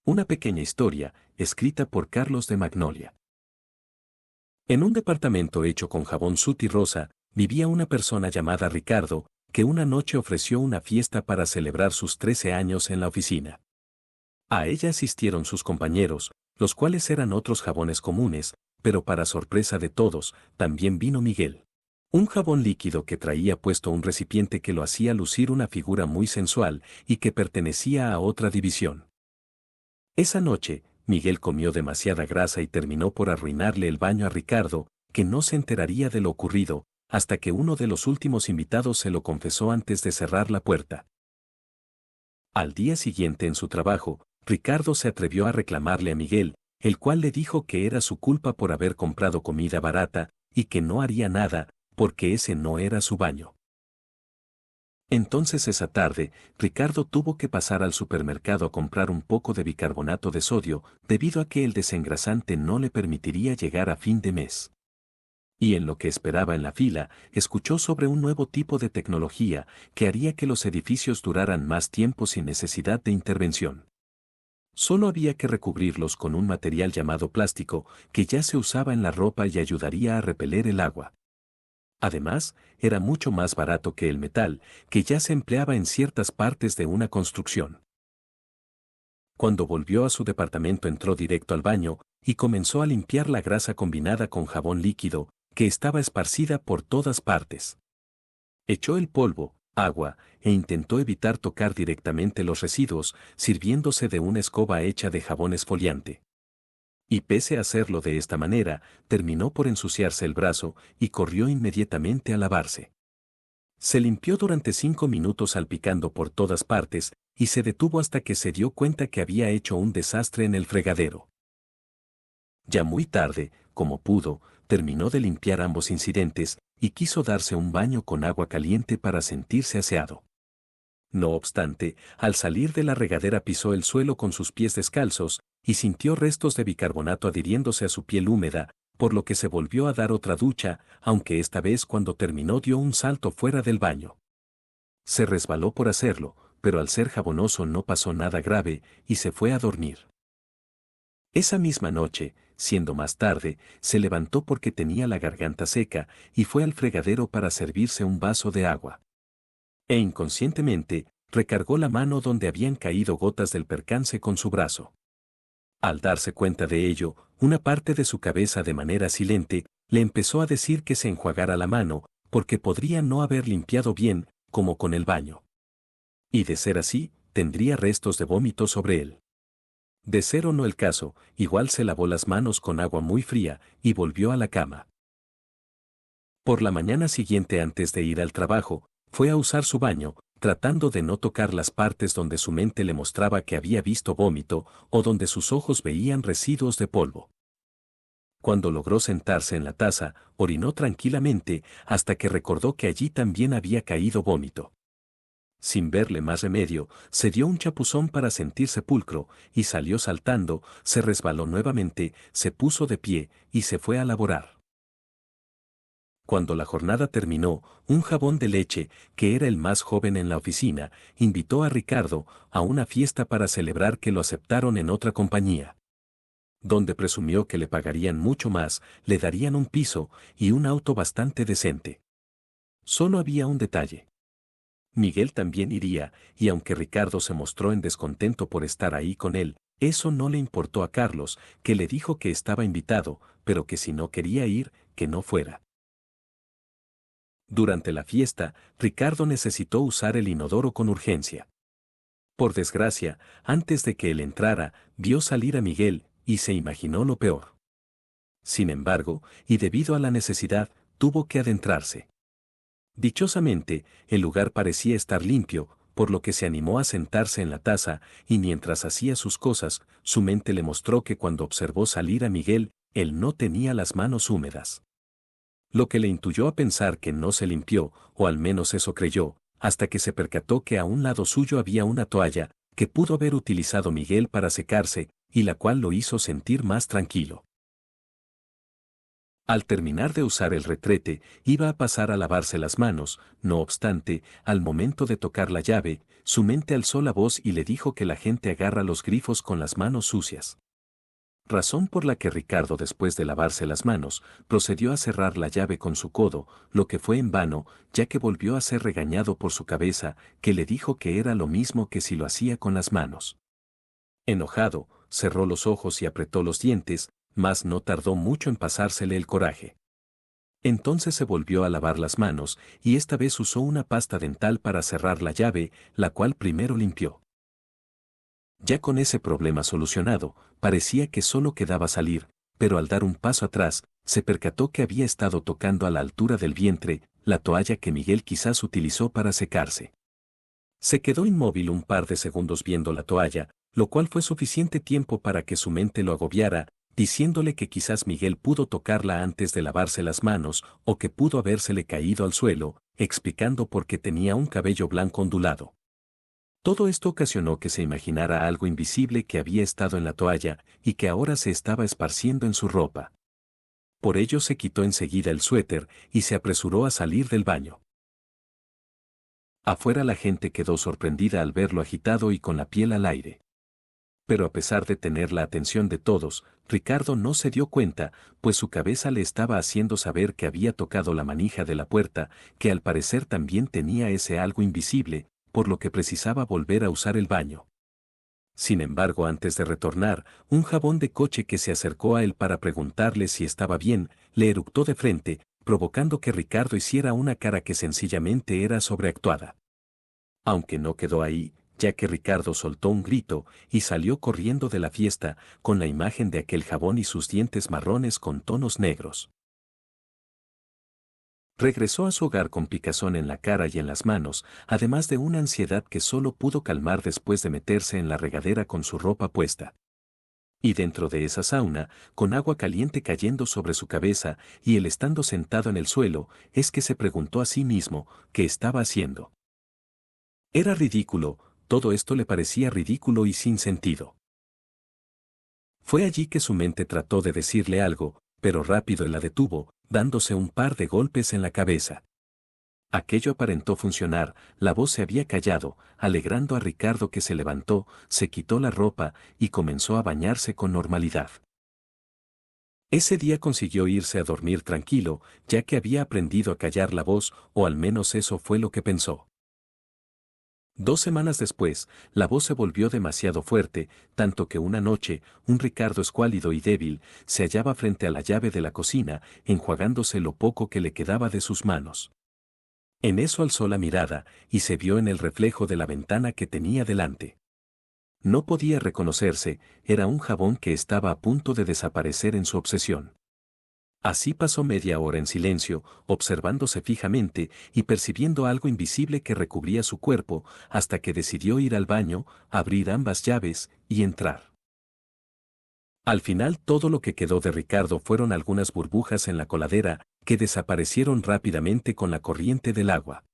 Una pequeña historia, escrita por Carlos de Magnolia. En un departamento hecho con jabón Sut y Rosa, vivía una persona llamada Ricardo, que una noche ofreció una fiesta para celebrar sus 13 años en la oficina. A ella asistieron sus compañeros, los cuales eran otros jabones comunes, pero para sorpresa de todos, también vino Miguel. Un jabón líquido que traía puesto un recipiente que lo hacía lucir una figura muy sensual y que pertenecía a otra división. Esa noche, Miguel comió demasiada grasa y terminó por arruinarle el baño a Ricardo, que no se enteraría de lo ocurrido, hasta que uno de los últimos invitados se lo confesó antes de cerrar la puerta. Al día siguiente en su trabajo, Ricardo se atrevió a reclamarle a Miguel, el cual le dijo que era su culpa por haber comprado comida barata, y que no haría nada, porque ese no era su baño. Entonces esa tarde, Ricardo tuvo que pasar al supermercado a comprar un poco de bicarbonato de sodio, debido a que el desengrasante no le permitiría llegar a fin de mes. Y en lo que esperaba en la fila, escuchó sobre un nuevo tipo de tecnología que haría que los edificios duraran más tiempo sin necesidad de intervención. Solo había que recubrirlos con un material llamado plástico, que ya se usaba en la ropa y ayudaría a repeler el agua. Además, era mucho más barato que el metal, que ya se empleaba en ciertas partes de una construcción. Cuando volvió a su departamento entró directo al baño y comenzó a limpiar la grasa combinada con jabón líquido, que estaba esparcida por todas partes. Echó el polvo, agua, e intentó evitar tocar directamente los residuos, sirviéndose de una escoba hecha de jabón esfoliante. Y pese a hacerlo de esta manera, terminó por ensuciarse el brazo y corrió inmediatamente a lavarse. Se limpió durante 5 minutos salpicando por todas partes, y se detuvo hasta que se dio cuenta que había hecho un desastre en el fregadero. Ya muy tarde, como pudo, terminó de limpiar ambos incidentes, y quiso darse un baño con agua caliente para sentirse aseado. No obstante, al salir de la regadera pisó el suelo con sus pies descalzos, y sintió restos de bicarbonato adhiriéndose a su piel húmeda, por lo que se volvió a dar otra ducha, aunque esta vez cuando terminó dio un salto fuera del baño. Se resbaló por hacerlo, pero al ser jabonoso no pasó nada grave, y se fue a dormir. Esa misma noche, siendo más tarde, se levantó porque tenía la garganta seca, y fue al fregadero para servirse un vaso de agua. E inconscientemente, recargó la mano donde habían caído gotas del percance con su brazo. Al darse cuenta de ello, una parte de su cabeza de manera silente, le empezó a decir que se enjuagara la mano, porque podría no haber limpiado bien, como con el baño. Y de ser así, tendría restos de vómito sobre él. De ser o no el caso, igual se lavó las manos con agua muy fría, y volvió a la cama. Por la mañana siguiente antes de ir al trabajo, fue a usar su baño, tratando de no tocar las partes donde su mente le mostraba que había visto vómito o donde sus ojos veían residuos de polvo. Cuando logró sentarse en la taza, orinó tranquilamente hasta que recordó que allí también había caído vómito. Sin verle más remedio, se dio un chapuzón para sentirse pulcro, y salió saltando, se resbaló nuevamente, se puso de pie, y se fue a laborar. Cuando la jornada terminó, un jabón de leche, que era el más joven en la oficina, invitó a Ricardo a una fiesta para celebrar que lo aceptaron en otra compañía, donde presumió que le pagarían mucho más, le darían un piso y un auto bastante decente. Solo había un detalle. Miguel también iría, y aunque Ricardo se mostró en descontento por estar ahí con él, eso no le importó a Carlos, que le dijo que estaba invitado, pero que si no quería ir, que no fuera. Durante la fiesta, Ricardo necesitó usar el inodoro con urgencia. Por desgracia, antes de que él entrara, vio salir a Miguel, y se imaginó lo peor. Sin embargo, y debido a la necesidad, tuvo que adentrarse. Dichosamente, el lugar parecía estar limpio, por lo que se animó a sentarse en la taza, y mientras hacía sus cosas, su mente le mostró que cuando observó salir a Miguel, él no tenía las manos húmedas. Lo que le intuyó a pensar que no se limpió, o al menos eso creyó, hasta que se percató que a un lado suyo había una toalla, que pudo haber utilizado Miguel para secarse, y la cual lo hizo sentir más tranquilo. Al terminar de usar el retrete, iba a pasar a lavarse las manos, no obstante, al momento de tocar la llave, su mente alzó la voz y le dijo que la gente agarra los grifos con las manos sucias. Razón por la que Ricardo, después de lavarse las manos, procedió a cerrar la llave con su codo, lo que fue en vano, ya que volvió a ser regañado por su cabeza, que le dijo que era lo mismo que si lo hacía con las manos. Enojado, cerró los ojos y apretó los dientes, mas no tardó mucho en pasársele el coraje. Entonces se volvió a lavar las manos, y esta vez usó una pasta dental para cerrar la llave, la cual primero limpió. Ya con ese problema solucionado, parecía que solo quedaba salir, pero al dar un paso atrás, se percató que había estado tocando a la altura del vientre la toalla que Miguel quizás utilizó para secarse. Se quedó inmóvil un par de segundos viendo la toalla, lo cual fue suficiente tiempo para que su mente lo agobiara, diciéndole que quizás Miguel pudo tocarla antes de lavarse las manos o que pudo habérsele caído al suelo, explicando por qué tenía un cabello blanco ondulado. Todo esto ocasionó que se imaginara algo invisible que había estado en la toalla y que ahora se estaba esparciendo en su ropa. Por ello se quitó enseguida el suéter y se apresuró a salir del baño. Afuera la gente quedó sorprendida al verlo agitado y con la piel al aire. Pero a pesar de tener la atención de todos, Ricardo no se dio cuenta, pues su cabeza le estaba haciendo saber que había tocado la manija de la puerta, que al parecer también tenía ese algo invisible, por lo que precisaba volver a usar el baño. Sin embargo, antes de retornar, un jabón de coche que se acercó a él para preguntarle si estaba bien, le eructó de frente, provocando que Ricardo hiciera una cara que sencillamente era sobreactuada. Aunque no quedó ahí, ya que Ricardo soltó un grito y salió corriendo de la fiesta con la imagen de aquel jabón y sus dientes marrones con tonos negros. Regresó a su hogar con picazón en la cara y en las manos, además de una ansiedad que solo pudo calmar después de meterse en la regadera con su ropa puesta. Y dentro de esa sauna, con agua caliente cayendo sobre su cabeza y él estando sentado en el suelo, es que se preguntó a sí mismo qué estaba haciendo. Era ridículo, todo esto le parecía ridículo y sin sentido. Fue allí que su mente trató de decirle algo, pero rápido la detuvo, dándose un par de golpes en la cabeza. Aquello aparentó funcionar, la voz se había callado, alegrando a Ricardo, que se levantó, se quitó la ropa y comenzó a bañarse con normalidad. Ese día consiguió irse a dormir tranquilo, ya que había aprendido a callar la voz, o al menos eso fue lo que pensó. 2 semanas después, la voz se volvió demasiado fuerte, tanto que una noche, un Ricardo escuálido y débil se hallaba frente a la llave de la cocina, enjuagándose lo poco que le quedaba de sus manos. En eso alzó la mirada, y se vio en el reflejo de la ventana que tenía delante. No podía reconocerse, era un jabón que estaba a punto de desaparecer en su obsesión. Así pasó media hora en silencio, observándose fijamente y percibiendo algo invisible que recubría su cuerpo, hasta que decidió ir al baño, abrir ambas llaves y entrar. Al final todo lo que quedó de Ricardo fueron algunas burbujas en la coladera, que desaparecieron rápidamente con la corriente del agua.